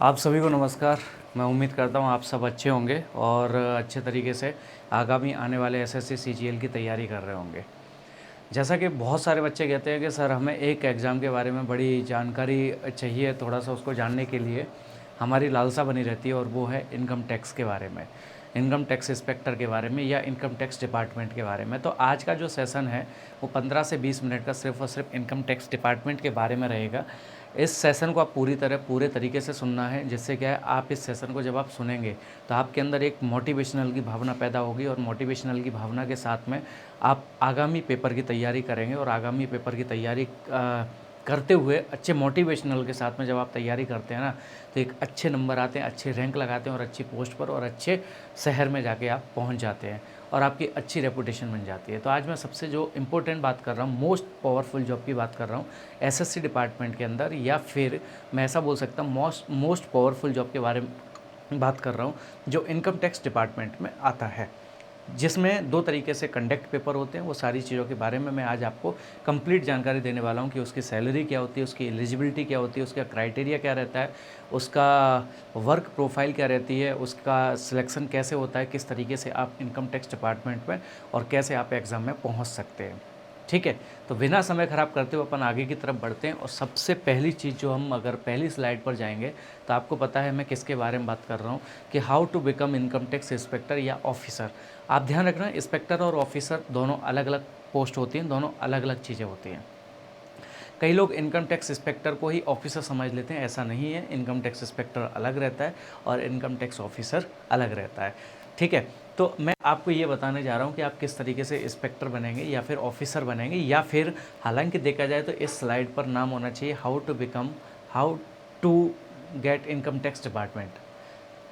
आप सभी को नमस्कार। मैं उम्मीद करता हूँ आप सब अच्छे होंगे और अच्छे तरीके से आगामी आने वाले एसएससी सीजीएल की तैयारी कर रहे होंगे। जैसा कि बहुत सारे बच्चे कहते हैं कि सर हमें एक एग्ज़ाम के बारे में बड़ी जानकारी चाहिए, थोड़ा सा उसको जानने के लिए हमारी लालसा बनी रहती है और वो है इनकम टैक्स के बारे में, इनकम टैक्स इंस्पेक्टर के बारे में या इनकम टैक्स डिपार्टमेंट के बारे में। तो आज का जो सेशन है वो 15 से 20 मिनट का सिर्फ़ और सिर्फ इनकम टैक्स डिपार्टमेंट के बारे में रहेगा। इस सेशन को आप पूरे तरीके से सुनना है, जिससे क्या है आप इस सेशन को जब आप सुनेंगे तो आपके अंदर एक मोटिवेशनल की भावना पैदा होगी और मोटिवेशनल की भावना के साथ में आप आगामी पेपर की तैयारी करेंगे और आगामी पेपर की तैयारी करते हुए अच्छे मोटिवेशनल के साथ में जब आप तैयारी करते हैं ना, तो एक अच्छे नंबर आते हैं, अच्छे रैंक लगाते हैं और अच्छी पोस्ट पर और अच्छे शहर में जाके आप पहुंच जाते हैं और आपकी अच्छी रेपुटेशन बन जाती है। तो आज मैं सबसे जो इम्पोर्टेंट बात कर रहा हूँ, मोस्ट पावरफुल जॉब की बात कर रहा हूँ एसएससी डिपार्टमेंट के अंदर, या फिर मैं ऐसा बोल सकता हूँ मोस्ट पावरफुल जॉब के बारे में बात कर रहा हूँ जो इनकम टैक्स डिपार्टमेंट में आता है, जिसमें 2 तरीके से कंडक्ट पेपर होते हैं। वो सारी चीज़ों के बारे में मैं आज आपको कंप्लीट जानकारी देने वाला हूँ कि उसकी सैलरी क्या होती है, उसकी एलिजिबिलिटी क्या होती है, उसका क्राइटेरिया क्या रहता है, उसका वर्क प्रोफाइल क्या रहती है, उसका सिलेक्शन कैसे होता है, किस तरीके से आप इनकम टैक्स डिपार्टमेंट में और कैसे आप एग्ज़ाम में पहुँच सकते हैं। ठीक है, तो बिना समय ख़राब करते हुए अपन आगे की तरफ बढ़ते हैं और सबसे पहली चीज़ जो हम अगर पहली स्लाइड पर जाएंगे तो आपको पता है मैं किसके बारे में बात कर रहा हूँ कि how to become income tax inspector या ऑफिसर। आप ध्यान रखना, इंस्पेक्टर और ऑफिसर दोनों अलग अलग पोस्ट होती हैं, दोनों अलग अलग चीज़ें होती हैं। कई लोग इनकम टैक्स इंस्पेक्टर को ही ऑफिसर समझ लेते हैं, ऐसा नहीं है। इनकम टैक्स इंस्पेक्टर अलग रहता है और इनकम टैक्स ऑफिसर अलग रहता है। ठीक है, तो मैं आपको ये बताने जा रहा हूँ कि आप किस तरीके से इंस्पेक्टर बनेंगे या फिर ऑफिसर बनेंगे, या फिर हालांकि देखा जाए तो इस स्लाइड पर नाम होना चाहिए how to get income tax department.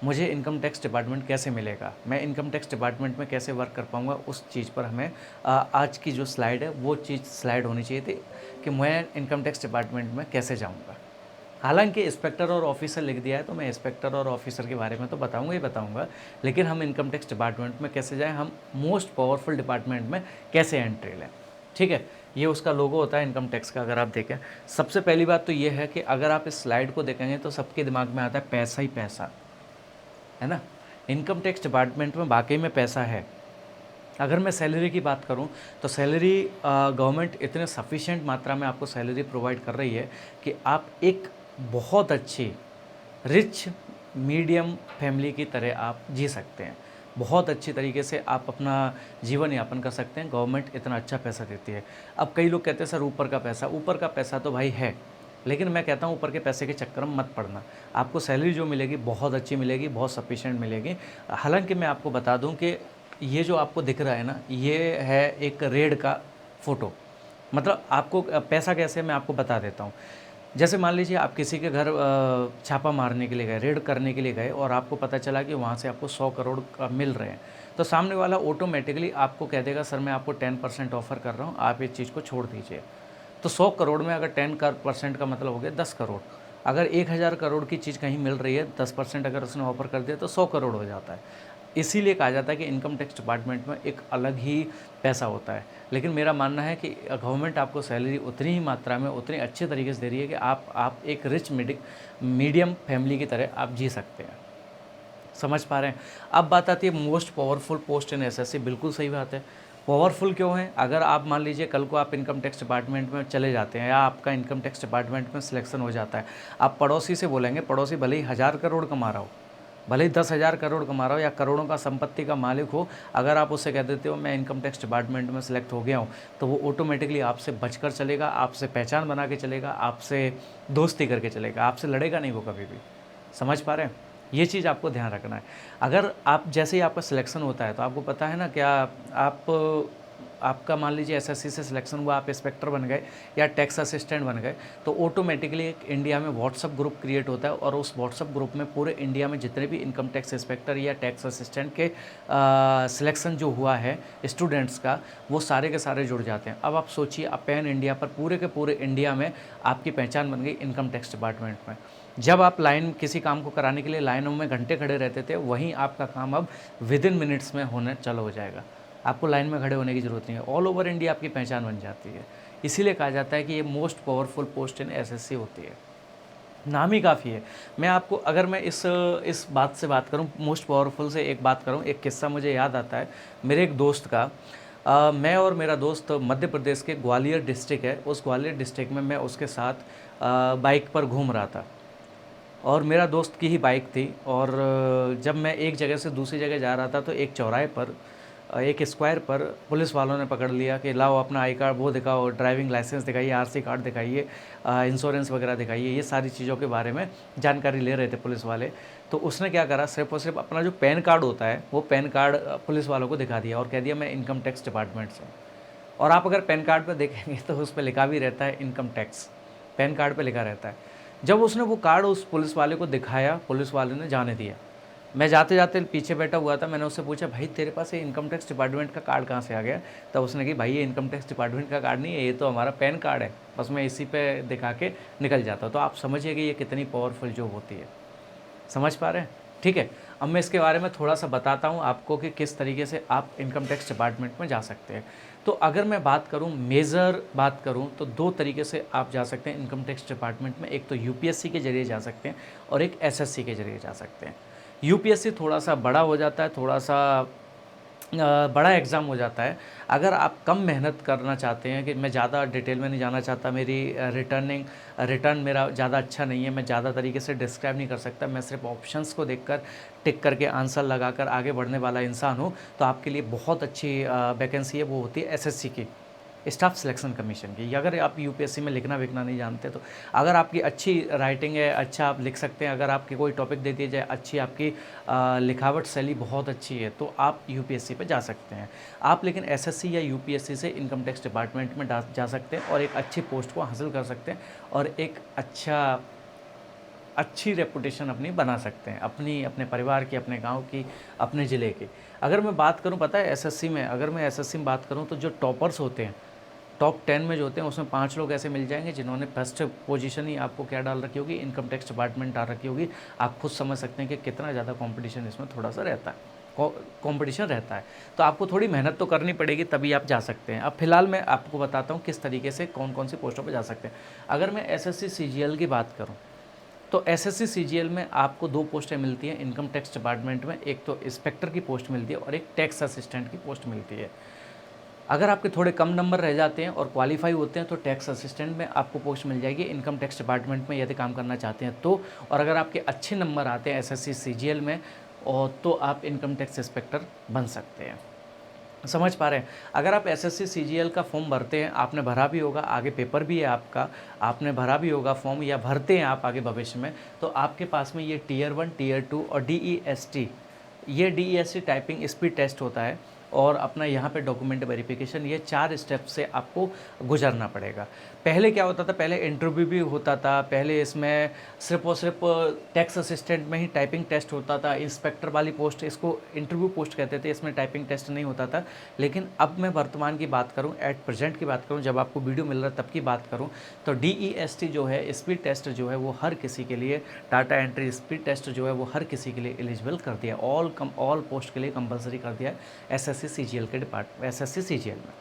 मुझे इनकम टैक्स डिपार्टमेंट कैसे मिलेगा, मैं इनकम टैक्स डिपार्टमेंट में कैसे वर्क कर पाऊँगा, उस चीज़ पर हमें आज की जो स्लाइड है वो चीज़ स्लाइड होनी चाहिए थी कि मैं इनकम टैक्स डिपार्टमेंट में कैसे जाऊँगा। हालांकि इंस्पेक्टर और ऑफिसर लिख दिया है तो मैं इंस्पेक्टर और ऑफिसर के बारे में तो बताऊंगा ही बताऊंगा, लेकिन हम इनकम टैक्स डिपार्टमेंट में कैसे जाएं, हम मोस्ट पावरफुल डिपार्टमेंट में कैसे एंट्री लें। ठीक है, ये उसका लोगो होता है इनकम टैक्स का। अगर आप देखें, सबसे पहली बात तो ये है कि अगर आप इस स्लाइड को देखेंगे तो सबके दिमाग में आता है पैसा ही पैसा, है ना। इनकम टैक्स डिपार्टमेंट में वाकई में पैसा है। अगर मैं सैलरी की बात करूं तो सैलरी गवर्नमेंट इतने सफिशिएंट मात्रा में आपको सैलरी प्रोवाइड कर रही है कि आप एक बहुत अच्छी रिच मीडियम फैमिली की तरह आप जी सकते हैं। बहुत अच्छी तरीके से आप अपना जीवन यापन कर सकते हैं, गवर्नमेंट इतना अच्छा पैसा देती है। अब कई लोग कहते हैं सर ऊपर का पैसा तो भाई है, लेकिन मैं कहता हूँ ऊपर के पैसे के चक्कर में मत पड़ना। आपको सैलरी जो मिलेगी बहुत अच्छी मिलेगी, बहुत सफिशिएंट मिलेगी। हालांकि मैं आपको बता दूं कि ये जो आपको दिख रहा है ना, ये है एक रेड का फ़ोटो। मतलब आपको पैसा कैसे, मैं आपको बता देता हूँ। जैसे मान लीजिए आप किसी के घर छापा मारने के लिए गए, रेड करने के लिए गए और आपको पता चला कि वहाँ से आपको 100 करोड़ का मिल रहे हैं, तो सामने वाला ऑटोमेटिकली आपको कह देगा सर मैं आपको 10% ऑफ़र कर रहा हूँ, आप इस चीज़ को छोड़ दीजिए। तो 100 करोड़ में अगर 10% का मतलब हो गया 10 करोड़। अगर 1000 करोड़ की चीज़ कहीं मिल रही है, 10% अगर उसने ऑफर कर दिया तो 100 करोड़ हो जाता है। इसीलिए कहा जाता है कि इनकम टैक्स डिपार्टमेंट में एक अलग ही पैसा होता है। लेकिन मेरा मानना है कि गवर्नमेंट आपको सैलरी उतनी ही मात्रा में उतने अच्छे तरीके से दे रही है कि आप एक रिच मीडियम फैमिली की तरह आप जी सकते हैं। समझ पा रहे हैं। अब बात आती है मोस्ट पावरफुल पोस्ट इन एसएससी। बिल्कुल सही बात है। पावरफुल क्यों है? अगर आप मान लीजिए कल को आप इनकम टैक्स डिपार्टमेंट में चले जाते हैं या आपका इनकम टैक्स डिपार्टमेंट में सिलेक्शन हो जाता है, आप पड़ोसी से बोलेंगे, पड़ोसी भले ही 1000 करोड़ कमा रहा हो, भले ही 10,000 करोड़ कमा रहा हो या करोड़ों का संपत्ति का मालिक हो, अगर आप उससे कह देते हो मैं इनकम टैक्स डिपार्टमेंट में सिलेक्ट हो गया हूँ, तो वो ऑटोमेटिकली आपसे बचकर चलेगा, आपसे पहचान बना के चलेगा, आपसे दोस्ती करके चलेगा, आपसे लड़ेगा नहीं वो कभी भी। समझ पा रहे हैं? ये चीज़ आपको ध्यान रखना है। अगर आप जैसे ही आपका सिलेक्शन होता है तो आपको पता है ना, क्या आप आपका मान लीजिए एसएससी से सिलेक्शन हुआ, आप इंस्पेक्टर बन गए या टैक्स असिस्टेंट बन गए, तो ऑटोमेटिकली एक इंडिया में व्हाट्सअप ग्रुप क्रिएट होता है और उस व्हाट्सअप ग्रुप में पूरे इंडिया में जितने भी इनकम टैक्स इंस्पेक्टर या टैक्स असिस्टेंट के सिलेक्शन जो हुआ है स्टूडेंट्स का, वो सारे के सारे जुड़ जाते हैं। अब आप सोचिए, आप पैन इंडिया पर पूरे के पूरे इंडिया में आपकी पहचान बन गई इनकम टैक्स डिपार्टमेंट में। जब आप लाइन किसी काम को कराने के लिए लाइनों में घंटे खड़े रहते थे, वहीं आपका काम अब विद इन मिनट्स में होने चालू हो जाएगा। आपको लाइन में खड़े होने की ज़रूरत नहीं है, ऑल ओवर इंडिया आपकी पहचान बन जाती है। इसीलिए कहा जाता है कि ये मोस्ट पावरफुल पोस्ट इन एसएससी होती है। नाम ही काफ़ी है। मैं आपको अगर मैं इस बात से बात करूँ, मोस्ट पावरफुल से एक बात करूँ, एक किस्सा मुझे याद आता है मेरे एक दोस्त का। मैं और मेरा दोस्त मध्य प्रदेश के ग्वालियर डिस्ट्रिक्ट है, उस ग्वालियर डिस्ट्रिक्ट में मैं उसके साथ बाइक पर घूम रहा था और मेरा दोस्त की ही बाइक थी। और जब मैं एक जगह से दूसरी जगह जा रहा था तो एक चौराहे पर एक स्क्वायर पर पुलिस वालों ने पकड़ लिया कि लाओ अपना आई कार्ड, वो दिखाओ, ड्राइविंग लाइसेंस दिखाइए, आरसी कार्ड दिखाइए, इंश्योरेंस वगैरह दिखाइए, ये सारी चीज़ों के बारे में जानकारी ले रहे थे पुलिस वाले। तो उसने क्या करा, सिर्फ और सिर्फ अपना जो पैन कार्ड होता है वो पैन कार्ड पुलिस वालों को दिखा दिया और कह दिया मैं इनकम टैक्स डिपार्टमेंट से हूँ। और आप अगर पैन कार्ड पर देखेंगे तो उस पर लिखा भी रहता है इनकम टैक्स, पैन कार्ड पर लिखा रहता है। जब उसने वो कार्ड उस पुलिस वाले को दिखाया, पुलिस वाले ने जाने दिया। मैं जाते जाते पीछे बैठा हुआ था, मैंने उससे पूछा भाई तेरे पास ये इनकम टैक्स डिपार्टमेंट का कार्ड कहाँ से आ गया? तब उसने कही भाई ये इनकम टैक्स डिपार्टमेंट का कार्ड नहीं है, ये तो हमारा पैन कार्ड है, बस मैं इसी पे दिखा के निकल जाता हूँ। तो आप समझिए कि ये कितनी पावरफुल जॉब होती है। समझ पा रहे हैं? ठीक है, अब मैं इसके बारे में थोड़ा सा बताता हूँ आपको कि किस तरीके से आप इनकम टैक्स डिपार्टमेंट में जा सकते हैं। तो अगर मैं बात करूँ, मेजर बात करूँ, तो दो तरीके से आप जा सकते हैं इनकम टैक्स डिपार्टमेंट में। एक तो यूपीएससी के ज़रिए जा सकते हैं और एक एसएससी के ज़रिए जा सकते हैं। यूपीएससी थोड़ा सा बड़ा हो जाता है, थोड़ा सा बड़ा एग्ज़ाम हो जाता है। अगर आप कम मेहनत करना चाहते हैं कि मैं ज़्यादा डिटेल में नहीं जाना चाहता, मेरी रिटर्न मेरा ज़्यादा अच्छा नहीं है, मैं ज़्यादा तरीके से डिस्क्राइब नहीं कर सकता, मैं सिर्फ ऑप्शंस को देखकर टिक करके आंसर लगाकर आगे बढ़ने वाला इंसान हूँ, तो आपके लिए बहुत अच्छी वैकेंसी है, वो होती है एसएससी की, स्टाफ सिलेक्शन कमीशन की। अगर आप यूपीएससी में लिखना विखना नहीं जानते, तो अगर आपकी अच्छी राइटिंग है, अच्छा आप लिख सकते हैं, अगर आपकी कोई टॉपिक दे दिया जाए, अच्छी आपकी लिखावट शैली बहुत अच्छी है, तो आप यूपीएससी पे जा सकते हैं। आप लेकिन एसएससी या यूपीएससी से इनकम टैक्स डिपार्टमेंट में जा सकते हैं और एक अच्छी पोस्ट को हासिल कर सकते हैं और एक अच्छी रेपुटेशन अपनी बना सकते हैं, अपने परिवार की, अपने गांव की, अपने ज़िले की। अगर मैं बात करूं, पता है एसएससी में, अगर मैं एसएससी में बात करूं, तो जो टॉपर्स होते हैं, टॉप 10 में जो होते हैं, उसमें 5 लोग ऐसे मिल जाएंगे जिन्होंने फर्स्ट पोजीशन ही आपको क्या डाल रखी होगी, इनकम टैक्स डिपार्टमेंट डाल रखी होगी। आप खुद समझ सकते हैं कि कितना ज़्यादा कंपटीशन इसमें थोड़ा सा रहता है, कंपटीशन रहता है। तो आपको थोड़ी मेहनत तो करनी पड़ेगी, तभी आप जा सकते हैं। अब फिलहाल मैं आपको बताता हूँ किस तरीके से कौन कौन सी पोस्टों पर जा सकते हैं। अगर मैं एसएससी सीजीएल की बात करूँ, तो एसएससी सीजीएल में आपको 2 पोस्टें मिलती हैं इनकम टैक्स डिपार्टमेंट में। एक तो इंस्पेक्टर की पोस्ट मिलती है और एक टैक्स असिस्टेंट की पोस्ट मिलती है। अगर आपके थोड़े कम नंबर रह जाते हैं और क्वालिफाई होते हैं तो टैक्स असिस्टेंट में आपको पोस्ट मिल जाएगी इनकम टैक्स डिपार्टमेंट में, यदि काम करना चाहते हैं तो। और अगर आपके अच्छे नंबर आते हैं एसएससी सीजीएल में, और तो आप इनकम टैक्स इंस्पेक्टर बन सकते हैं। समझ पा रहे हैं? अगर आप एसएससी सीजीएल का फॉर्म भरते हैं, आपने भरा भी होगा, आगे पेपर भी है आपका, आपने भरा भी होगा फॉर्म, या भरते हैं आप आगे भविष्य में, तो आपके पास में ये टीयर 1, टीयर 2 और डीईएसटी, ये डीईएसटी टाइपिंग स्पीड टेस्ट होता है और अपना यहाँ पे डॉक्यूमेंट वेरिफिकेशन, ये 4 स्टेप से आपको गुजरना पड़ेगा। पहले क्या होता था, पहले इंटरव्यू भी होता था, पहले इसमें सिर्फ और सिर्फ टैक्स असिस्टेंट में ही टाइपिंग टेस्ट होता था। इंस्पेक्टर वाली पोस्ट, इसको इंटरव्यू पोस्ट कहते थे, इसमें टाइपिंग टेस्ट नहीं होता था। लेकिन अब मैं वर्तमान की बात करूँ, एट प्रेजेंट की बात करूँ, जब आपको वीडियो मिल रहा है तब की बात करूँ, तो डीईएसटी जो है, स्पीड टेस्ट जो है, वो हर किसी के लिए, डाटा एंट्री स्पीड टेस्ट जो है वो हर किसी के लिए एलिजिबल कर दिया, ऑल पोस्ट के लिए कंपलसरी कर दिया है एसएससी सीजीएल के एसएससी सीजीएल में।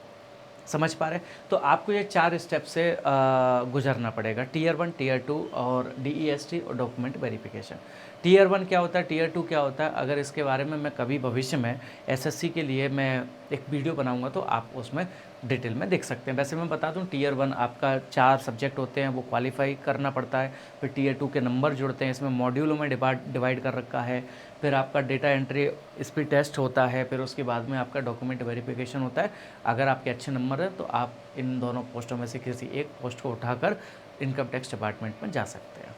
समझ पा रहे हैं? तो आपको ये 4 स्टेप से गुजरना पड़ेगा, टीयर 1, टीयर 2 और डीईएसटी और डॉक्यूमेंट वेरिफिकेशन। टीयर 1 क्या होता है, टीयर 2 क्या होता है, अगर इसके बारे में मैं कभी भविष्य में एसएससी के लिए मैं एक वीडियो बनाऊंगा तो आप उसमें डिटेल में देख सकते हैं। वैसे मैं बता दूं, टीयर 1 आपका 4 सब्जेक्ट होते हैं, वो क्वालिफाई करना पड़ता है। फिर टीयर 2 के नंबर जुड़ते हैं, इसमें मॉड्यूलों में डिवाइड कर रखा है। फिर आपका डेटा एंट्री स्पीड टेस्ट होता है, फिर उसके बाद में आपका डॉक्यूमेंट वेरिफिकेशन होता है। अगर आपके अच्छे नंबर है तो आप इन दोनों पोस्टों में से किसी एक पोस्ट को उठाकर इनकम टैक्स डिपार्टमेंट में जा सकते हैं।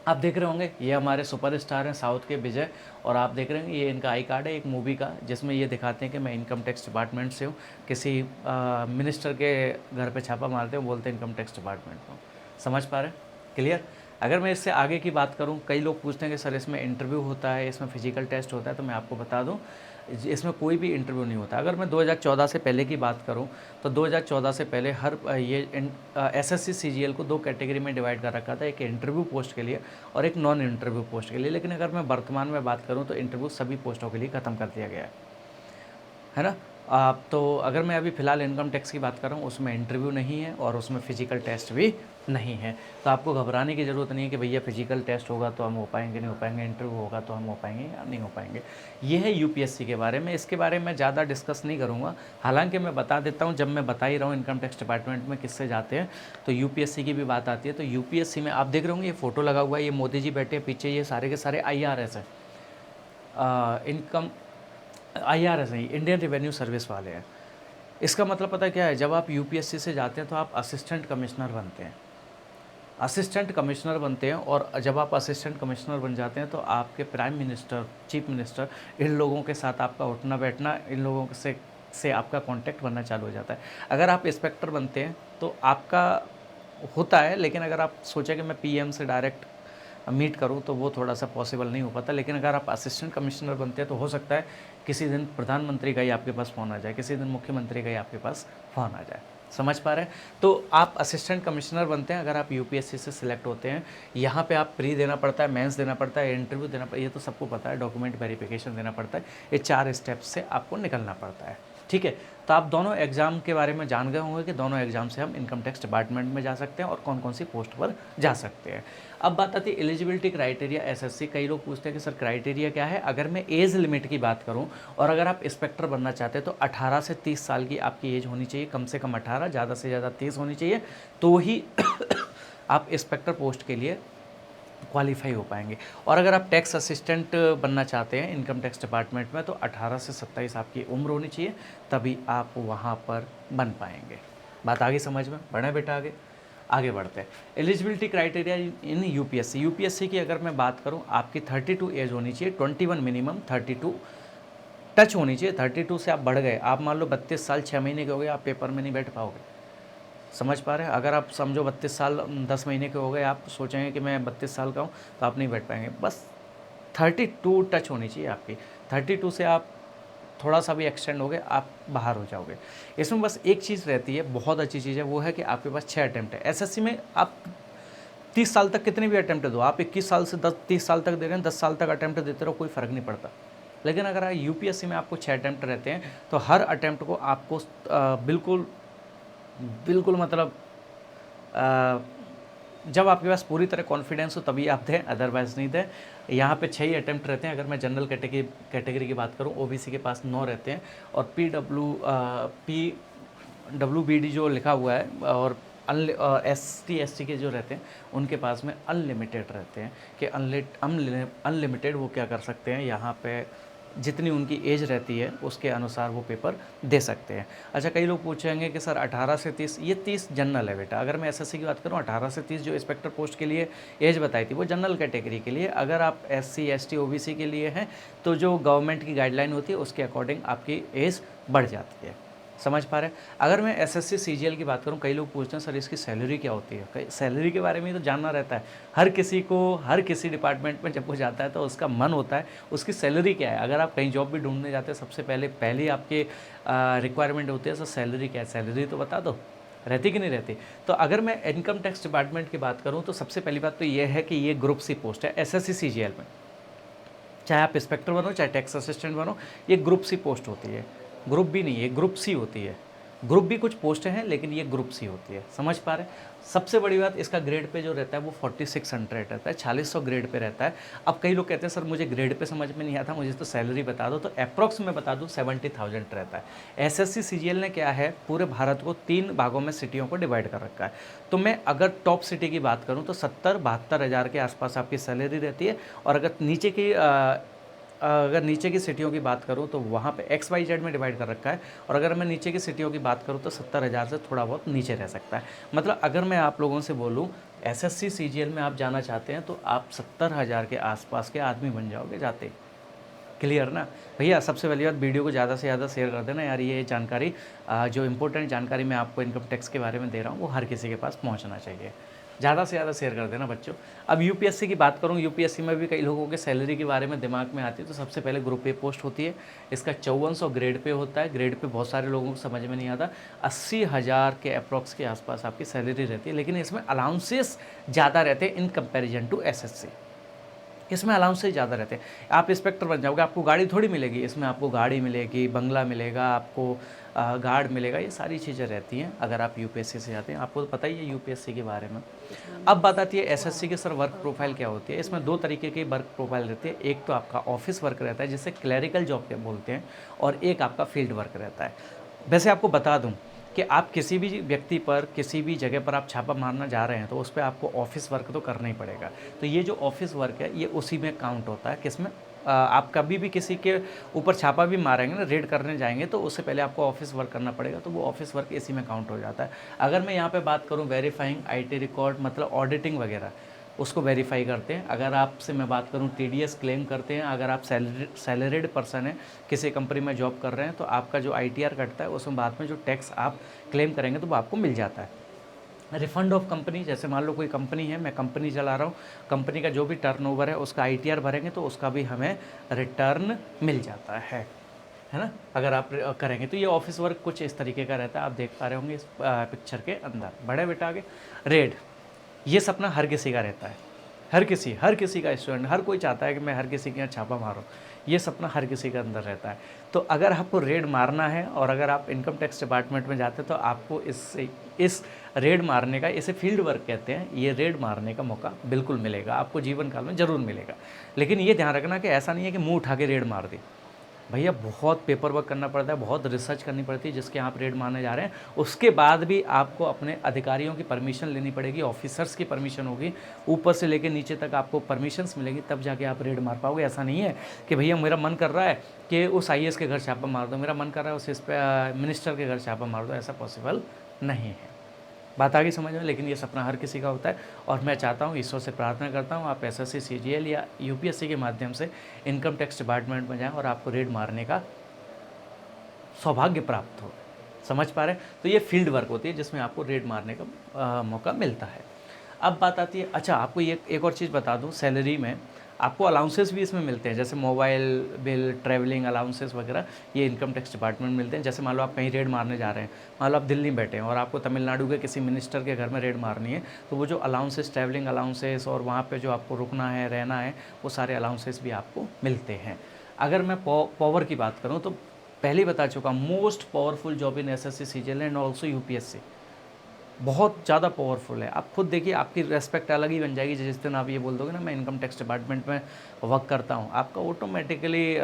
आप देख रहे होंगे ये हमारे सुपरस्टार हैं साउथ के विजय, और आप देख रहे हैं ये इनका आई कार्ड है एक मूवी का, जिसमें ये दिखाते हैं कि मैं इनकम टैक्स डिपार्टमेंट से हूँ। किसी मिनिस्टर के घर पे छापा मारते हैं, बोलते हैं इनकम टैक्स डिपार्टमेंट को। समझ पा रहे हैं? क्लियर? अगर मैं इससे आगे की बात करूं, कई लोग पूछते हैं कि सर इसमें इंटरव्यू होता है, इसमें फिजिकल टेस्ट होता है, तो मैं आपको बता दूं इसमें कोई भी इंटरव्यू नहीं होता। अगर मैं 2014 से पहले की बात करूं, तो 2014 से पहले हर ये एसएससी सीजीएल को 2 कैटेगरी में डिवाइड कर रखा था, एक इंटरव्यू पोस्ट के लिए और एक नॉन इंटरव्यू पोस्ट के लिए। लेकिन अगर मैं वर्तमान में बात करूँ तो इंटरव्यू सभी पोस्टों के लिए ख़त्म कर दिया गया है ना। आप तो अगर मैं अभी फ़िलहाल इनकम टैक्स की बात कर रहा हूँ, उसमें इंटरव्यू नहीं है और उसमें फ़िज़िकल टेस्ट भी नहीं है। तो आपको घबराने की ज़रूरत नहीं है कि भैया फ़िज़िकल टेस्ट होगा तो हम हो पाएंगे, नहीं हो पाएंगे, इंटरव्यू होगा तो हम हो पाएंगे या नहीं हो पाएंगे। ये है यूपीएससी के बारे में। इसके बारे में ज़्यादा डिस्कस नहीं करूँगा। हालांकि मैं बता देता हूँ, जब मैं बता ही रहा हूँ इनकम टैक्स डिपार्टमेंट में किससे जाते हैं, तो यूपीएससी की भी बात आती है। तो यूपीएससी में आप देख रहे होंगे ये फ़ोटो लगा हुआ है, ये मोदी जी बैठे हैं पीछे, ये सारे के सारे IRS है, इनकम IRS है, इंडियन रेवेन्यू सर्विस वाले हैं। इसका मतलब पता क्या है, जब आप यूपीएससी से जाते हैं तो आप असिस्टेंट कमिश्नर बनते हैं। असिस्टेंट कमिश्नर बनते हैं और जब आप असिस्टेंट कमिश्नर बन जाते हैं तो आपके प्राइम मिनिस्टर, चीफ मिनिस्टर, इन लोगों के साथ आपका उठना बैठना, इन लोगों से आपका कांटेक्ट बनना चालू हो जाता है। अगर आप इंस्पेक्टर बनते हैं तो आपका होता है, लेकिन अगर आप सोचें कि मैं पीएम से डायरेक्ट मीट करूं तो वो थोड़ा सा पॉसिबल नहीं हो पाता। लेकिन अगर आप असिस्टेंट कमिश्नर बनते हैं तो हो सकता है किसी दिन प्रधानमंत्री का ही आपके पास फ़ोन आ जाए, किसी दिन मुख्यमंत्री का ही आपके पास फ़ोन आ जाए। समझ पा रहे हैं? तो आप असिस्टेंट कमिश्नर बनते हैं अगर आप यूपीएससी से सिलेक्ट होते हैं। यहाँ पे आप प्री देना पड़ता है, मेंस देना पड़ता है, इंटरव्यू देना पड़ता है, ये तो सबको पता है, डॉक्यूमेंट वेरिफिकेशन देना पड़ता है। ये 4 स्टेप से आपको निकलना पड़ता है। ठीक है, तो आप दोनों एग्ज़ाम के बारे में जान गए होंगे कि दोनों एग्ज़ाम से हम इनकम टैक्स डिपार्टमेंट में जा सकते हैं और कौन कौन सी पोस्ट पर जा सकते हैं। अब बात आती है एलिजिबिलिटी क्राइटेरिया एसएससी। कई लोग पूछते हैं कि सर क्राइटेरिया क्या है। अगर मैं एज लिमिट की बात करूं और अगर आप इंस्पेक्टर बनना चाहते हैं तो 18 से 30 साल की आपकी एज होनी चाहिए, कम से कम 18, ज़्यादा से ज़्यादा 30 होनी चाहिए, तो ही आप इंस्पेक्टर पोस्ट के लिए क्वालिफाई हो पाएंगे। और अगर आप टैक्स असिस्टेंट बनना चाहते हैं इनकम टैक्स डिपार्टमेंट में तो 18 से 27 आपकी उम्र होनी चाहिए, तभी आप वहाँ पर बन पाएंगे। बात आगे समझ में? बढ़े बेटा आगे, आगे बढ़ते हैं। एलिजिबिलिटी क्राइटेरिया इन यूपीएससी। यूपीएससी की अगर मैं बात करूं, आपकी 32 एज होनी चाहिए, 21 मिनिमम, 32 टच होनी चाहिए। 32 से आप बढ़ गए, आप मान लो 32 साल 6 महीने के हो गए, आप पेपर में नहीं बैठ पाओगे। समझ पा रहे हैं? अगर आप समझो 32 साल 10 महीने के हो गए, आप सोचेंगे कि मैं 32 साल का हूँ, तो आप नहीं बैठ पाएंगे। बस 32 टच होनी चाहिए आपकी। 32 से आप थोड़ा सा भी एक्सटेंड हो गए, आप बाहर हो जाओगे। इसमें बस एक चीज़ रहती है, बहुत अच्छी चीज़ है, वो है कि आपके पास 6 अटैम्प्ट है। एसएससी में आप 30 साल तक कितने भी अटैम्प्ट दो, आप 21 साल से 30 साल तक दे रहे हैं, 10 साल तक अटैम्प्ट देते रहो, कोई फ़र्क नहीं पड़ता। लेकिन अगर यूपीएससी में आपको 6 अटैम्प्ट रहते हैं तो हर अटैम्प्ट को आपको बिल्कुल बिल्कुल मतलब जब आपके पास पूरी तरह कॉन्फिडेंस हो तभी आप दें, अदरवाइज़ नहीं दें। यहाँ पे 6 ही अटैम्प्ट रहते हैं। अगर मैं जनरल कैटेगरी की बात करूँ, ओबीसी के पास 9 रहते हैं और PWBD जो लिखा हुआ है और ST ST के जो रहते हैं उनके पास में अनलिमिटेड रहते हैं कि अनलिमिटेड वो क्या कर सकते हैं, यहाँ पे जितनी उनकी एज रहती है उसके अनुसार वो पेपर दे सकते हैं। अच्छा, कई लोग पूछेंगे कि सर 18 से 30, ये 30 जनरल है बेटा। अगर मैं एसएससी की बात करूँ, 18 से 30 जो इंस्पेक्टर पोस्ट के लिए एज बताई थी वो जनरल कैटेगरी के लिए। अगर आप SC ST OBC के लिए हैं तो जो गवर्नमेंट की गाइडलाइन होती है उसके अकॉर्डिंग आपकी एज बढ़ जाती है। समझ पा रहे हैं? अगर मैं SSC CGL की बात करूं, कई लोग पूछते हैं सर इसकी सैलरी क्या होती है। सैलरी के बारे में तो जानना रहता है हर किसी को। हर किसी डिपार्टमेंट में जब वो जाता है तो उसका मन होता है उसकी सैलरी क्या है। अगर आप कहीं जॉब भी ढूंढने जाते हैं, सबसे पहले आपके रिक्वायरमेंट होती है सर सैलरी क्या है, सैलरी तो बता दो, रहती कि नहीं रहती। तो अगर मैं इनकम टैक्स डिपार्टमेंट की बात करूँ तो सबसे पहली बात तो ये है कि ये ग्रुप सी पोस्ट है SSC CGL में। चाहे आप इंस्पेक्टर बनो चाहे टैक्स असिस्टेंट बनो, ये ग्रुप सी पोस्ट होती है। ग्रुप बी नहीं, ये ग्रुप सी होती है। ग्रुप बी कुछ पोस्टें हैं लेकिन ये ग्रुप सी होती है। समझ पा रहे हैं? सबसे बड़ी बात, इसका ग्रेड पे जो रहता है वो 4600 रहता है, 4600 ग्रेड पे रहता है। अब कई लोग कहते हैं सर मुझे ग्रेड पे समझ में नहीं आता, मुझे तो सैलरी बता दो। तो अप्रॉक्स में बता दूँ 70,000 रहता है। SSC CGL ने क्या है, पूरे भारत को 3 भागों में सिटियों को डिवाइड कर रखा है। तो मैं अगर टॉप सिटी की बात करूँ तो 70-72 हज़ार के आसपास आपकी सैलरी रहती है। और अगर नीचे की सिटियों की बात करूं तो वहाँ पे XYZ में डिवाइड कर रखा है। और अगर मैं नीचे की सिटियों की बात करूं तो 70,000 से थोड़ा बहुत नीचे रह सकता है। मतलब अगर मैं आप लोगों से बोलूं SSC CGL में आप जाना चाहते हैं तो आप 70,000 के आसपास के आदमी बन जाओगे जाते। क्लियर ना भैया? सबसे पहली बात, वीडियो को ज़्यादा से ज़्यादा शेयर कर देना यार। ये जानकारी जो इंपॉर्टेंट जानकारी मैं आपको इनकम टैक्स के बारे में दे रहा हूँ वो हर किसी के पास पहुँचना चाहिए। ज़्यादा से ज़्यादा शेयर कर देना बच्चों। अब यूपीएससी की बात करूँ, यूपीएससी में भी कई लोगों के सैलरी के बारे में दिमाग में आती है। तो सबसे पहले ग्रुप ए पोस्ट होती है, इसका 5400 ग्रेड पे होता है। ग्रेड पे बहुत सारे लोगों को समझ में नहीं आता। 80,000 के अप्रॉक्स के आसपास आपकी सैलरी रहती है, लेकिन इसमें अलाउंसेस ज़्यादा रहते हैं इन कंपेरिजन टू SSC। इसमें अलाउंसेस ज़्यादा रहते हैं। आप इंस्पेक्टर बन जाओगे, आपको गाड़ी थोड़ी मिलेगी, इसमें आपको गाड़ी मिलेगी, बंगला मिलेगा, आपको गार्ड मिलेगा, ये सारी चीज़ें रहती हैं अगर आप यूपीएससी से जाते हैं। आपको तो पता ही है यूपीएससी के बारे में। अब बात आती है एसएससी की सर वर्क प्रोफाइल क्या होती है। इसमें 2 तरीके की वर्क प्रोफाइल रहती है। एक तो आपका ऑफिस वर्क रहता है जिसे क्लरिकल जॉब के बोलते हैं, और एक आपका फील्ड वर्क रहता है। वैसे आपको बता दूँ कि आप किसी भी व्यक्ति पर, किसी भी जगह पर आप छापा मारना जा रहे हैं तो उस पे आपको ऑफ़िस वर्क तो करना ही पड़ेगा। तो ये जो ऑफ़िस वर्क है ये उसी में काउंट होता है। किसमें? आप कभी भी किसी के ऊपर छापा भी मारेंगे ना, रेड करने जाएँगे, तो उससे पहले आपको ऑफ़िस वर्क करना पड़ेगा, तो वो ऑफ़िस वर्क इसी में काउंट हो जाता है। अगर मैं यहाँ पे बात करूँ वेरीफाइंग आईटी रिकॉर्ड, मतलब ऑडिटिंग वगैरह, उसको वेरीफाई करते हैं। अगर आपसे मैं बात करूँ टीडीएस क्लेम करते हैं। अगर आप सैलरीड पर्सन हैं, किसी कंपनी में जॉब कर रहे हैं, तो आपका जो आईटीआर कटता है उसमें बाद में जो टैक्स आप क्लेम करेंगे तो वो आपको मिल जाता है। रिफंड ऑफ कंपनी, जैसे मान लो कोई कंपनी है, मैं कंपनी चला रहा हूँ, कंपनी का जो भी टर्नओवर है उसका आईटीआर भरेंगे तो उसका भी हमें रिटर्न मिल जाता है ना, अगर आप करेंगे तो। ये ऑफिस वर्क कुछ इस तरीके का रहता है, आप देख पा रहे होंगे इस पिक्चर के अंदर। बड़े बेटा आगे रेड, ये सपना हर किसी का रहता है, हर किसी का स्टूडेंट, हर कोई चाहता है कि मैं हर किसी के यहाँ छापा मारूं। ये सपना हर किसी के अंदर रहता है। तो अगर आपको रेड मारना है और अगर आप इनकम टैक्स डिपार्टमेंट में जाते हैं तो आपको इस रेड मारने का, इसे फील्ड वर्क कहते हैं, ये रेड मारने का मौका बिल्कुल मिलेगा, आपको जीवन काल में ज़रूर मिलेगा। लेकिन ये ध्यान रखना कि ऐसा नहीं है कि मुँह उठा के रेड मार दी। भैया बहुत पेपर वर्क करना पड़ता है, बहुत रिसर्च करनी पड़ती है, जिसके आप रेड मारने जा रहे हैं उसके बाद भी आपको अपने अधिकारियों की परमिशन लेनी पड़ेगी, ऑफिसर्स की परमिशन होगी, ऊपर से लेकर नीचे तक आपको परमिशंस मिलेगी, तब जाके आप रेड मार पाओगे। ऐसा नहीं है कि भैया मेरा मन कर रहा है कि उस आईएएस के घर छापा मार दो, मेरा मन कर रहा है उस मिनिस्टर के घर छापा मार दो, ऐसा पॉसिबल नहीं है। बात आ गई समझ में। लेकिन ये सपना हर किसी का होता है और मैं चाहता हूँ, ईश्वर से प्रार्थना करता हूँ, आप एसएससी सीजीएल या यूपीएससी के माध्यम से इनकम टैक्स डिपार्टमेंट में जाएं और आपको रेड मारने का सौभाग्य प्राप्त हो। समझ पा रहे हैं? तो ये फील्ड वर्क होती है जिसमें आपको रेड मारने का मौका मिलता है। अब बात आती है, अच्छा आपको ये एक और चीज़ बता दूँ, सैलरी में आपको अलाउंसेस भी इसमें मिलते हैं, जैसे मोबाइल बिल, ट्रैवलिंग अलाउंसेस वगैरह, ये इनकम टैक्स डिपार्टमेंट मिलते हैं। जैसे मान लो आप कहीं रेड मारने जा रहे हैं, मान लो आप दिल्ली में बैठे हैं और आपको तमिलनाडु के किसी मिनिस्टर के घर में रेड मारनी है, तो वो जो अलाउंसेस, ट्रैवलिंग अलाउंसेस और वहाँ पे जो आपको रुकना है, रहना है, वो सारे अलाउंसेस भी आपको मिलते हैं। अगर मैं पावर की बात करूँ तो पहले ही बता चुका, most powerful job in SSC CGL and also UPSC, बहुत ज़्यादा पावरफुल है। आप खुद देखिए, आपकी रेस्पेक्ट अलग ही बन जाएगी जिस दिन आप ये बोल दोगे ना मैं इनकम टैक्स डिपार्टमेंट में वर्क करता हूँ, आपका ऑटोमेटिकली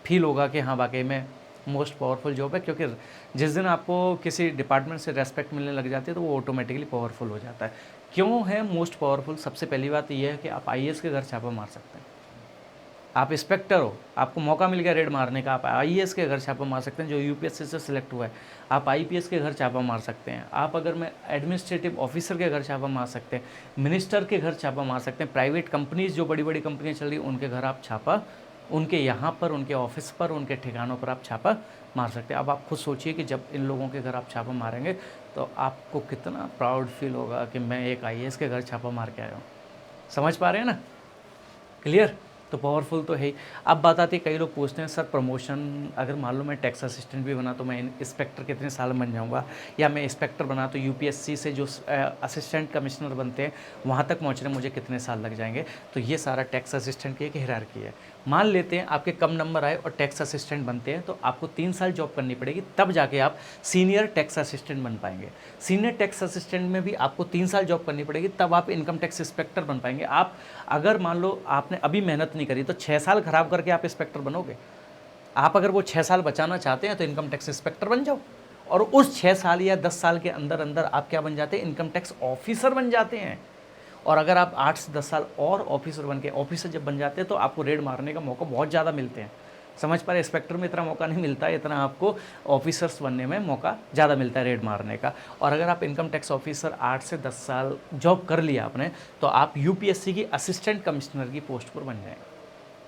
फील होगा कि हाँ वाकई में मोस्ट पावरफुल जॉब है। क्योंकि जिस दिन आपको किसी डिपार्टमेंट से रेस्पेक्ट मिलने लग जाती है तो वो ऑटोमेटिकली पावरफुल हो जाता है। क्यों है मोस्ट पावरफुल? सबसे पहली बात ये है कि आप आईएएस के घर छापा मार सकते हैं, आप इंस्पेक्टर हो, आपको मौका मिल गया रेड मारने का, आप आईएएस के घर छापा मार सकते हैं जो यूपीएससी से सिलेक्ट हुआ है, आप आईपीएस के घर छापा मार सकते हैं, आप अगर मैं एडमिनिस्ट्रेटिव ऑफिसर के घर छापा मार सकते हैं, मिनिस्टर के घर छापा मार सकते हैं, प्राइवेट कंपनीज जो बड़ी बड़ी कंपनियां चल रही हैं उनके घर आप छापा, उनके यहाँ पर, उनके ऑफिस पर, उनके ठिकानों पर आप छापा मार सकते हैं। अब आप खुद सोचिए कि जब इन लोगों के घर आप छापा मारेंगे तो आपको कितना प्राउड फील होगा कि मैं एक आईएएस के घर छापा मार के आया हूँ। समझ पा रहे हैं ना? क्लियर? तो पावरफुल तो है ही। अब बात आती है, कई लोग पूछते हैं सर प्रमोशन, अगर मान लो मैं टैक्स असिस्टेंट भी बना तो मैं इंस्पेक्टर कितने साल बन जाऊंगा, या मैं इंस्पेक्टर बना तो यूपीएससी से जो असिस्टेंट कमिश्नर बनते हैं वहाँ तक पहुँचने मुझे कितने साल लग जाएंगे। तो ये सारा टैक्स असिस्टेंट की एक हायरार्की है। मान लेते हैं आपके कम नंबर आए और टैक्स असिस्टेंट बनते हैं तो आपको 3 साल जॉब करनी पड़ेगी, तब जाके आप सीनियर टैक्स असिस्टेंट बन पाएंगे। सीनियर टैक्स असिस्टेंट में भी आपको 3 साल जॉब करनी पड़ेगी, तब आप इनकम टैक्स इंस्पेक्टर बन पाएंगे। आप अगर मान लो आपने अभी मेहनत नहीं करी तो 6 साल खराब करके आप इंस्पेक्टर बनोगे। आप अगर वो 6 साल बचाना चाहते हैं तो इनकम टैक्स इंस्पेक्टर बन जाओ, और उस 6 साल या 10 साल के अंदर अंदर आप क्या बन जाते हैं? इनकम टैक्स ऑफिसर बन जाते हैं। और अगर आप 8 से 10 साल और ऑफिसर बन के ऑफिसर जब बन जाते हैं तो आपको रेड मारने का मौका बहुत ज़्यादा मिलते हैं। समझ पा रहे? इंस्पेक्टर में इतना मौका नहीं मिलता है, इतना आपको ऑफिसर्स बनने में मौका ज़्यादा मिलता है रेड मारने का। और अगर आप इनकम टैक्स ऑफिसर 8 से 10 साल जॉब कर लिया आपने तो आप यूपीएससी की असिस्टेंट कमिश्नर की पोस्ट पर बन जाएंगे।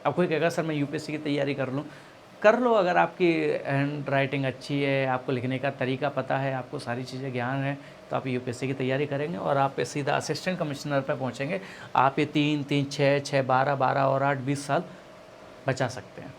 अब कोई कहेगा सर मैं यूपीएससी की तैयारी कर लूँ, कर लो। अगर आपकी हैंड राइटिंग अच्छी है, आपको लिखने का तरीका पता है, आपको सारी चीज़ें ज्ञान है, तो आप यूपीएससी की तैयारी करेंगे और आप सीधा असिस्टेंट कमिश्नर पर पहुंचेंगे। आप ये 3, 3, 6, 6, 12, 12 और 8, 20 साल बचा सकते हैं।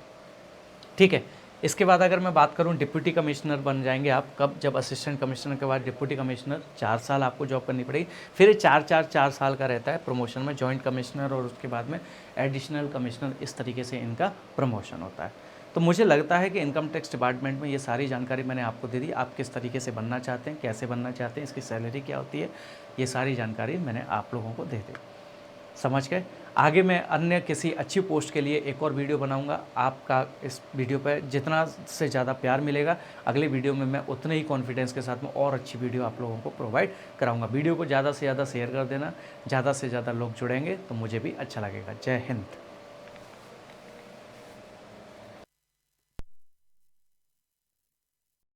ठीक है, इसके बाद अगर मैं बात करूं डिप्टी कमिश्नर बन जाएंगे आप कब, जब असिस्टेंट कमिश्नर के बाद डिप्टी कमिश्नर 4 साल आपको जॉब करनी पड़ेगी। फिर 4 साल का रहता है प्रमोशन में, जॉइंट कमिश्नर और उसके बाद में एडिशनल कमिश्नर, इस तरीके से इनका प्रमोशन होता है। तो मुझे लगता है कि इनकम टैक्स डिपार्टमेंट में ये सारी जानकारी मैंने आपको दे दी। आप किस तरीके से बनना चाहते हैं, कैसे बनना चाहते हैं, इसकी सैलरी क्या होती है, ये सारी जानकारी मैंने आप लोगों को दे दी। समझ गए। आगे मैं अन्य किसी अच्छी पोस्ट के लिए एक और वीडियो बनाऊंगा। आपका इस वीडियो पे जितना से ज़्यादा प्यार मिलेगा, अगले वीडियो में मैं उतने ही कॉन्फिडेंस के साथ में और अच्छी वीडियो आप लोगों को प्रोवाइड कराऊंगा। वीडियो को ज़्यादा से ज़्यादा शेयर कर देना, ज़्यादा से ज़्यादा लोग जुड़ेंगे तो मुझे भी अच्छा लगेगा। जय हिंद।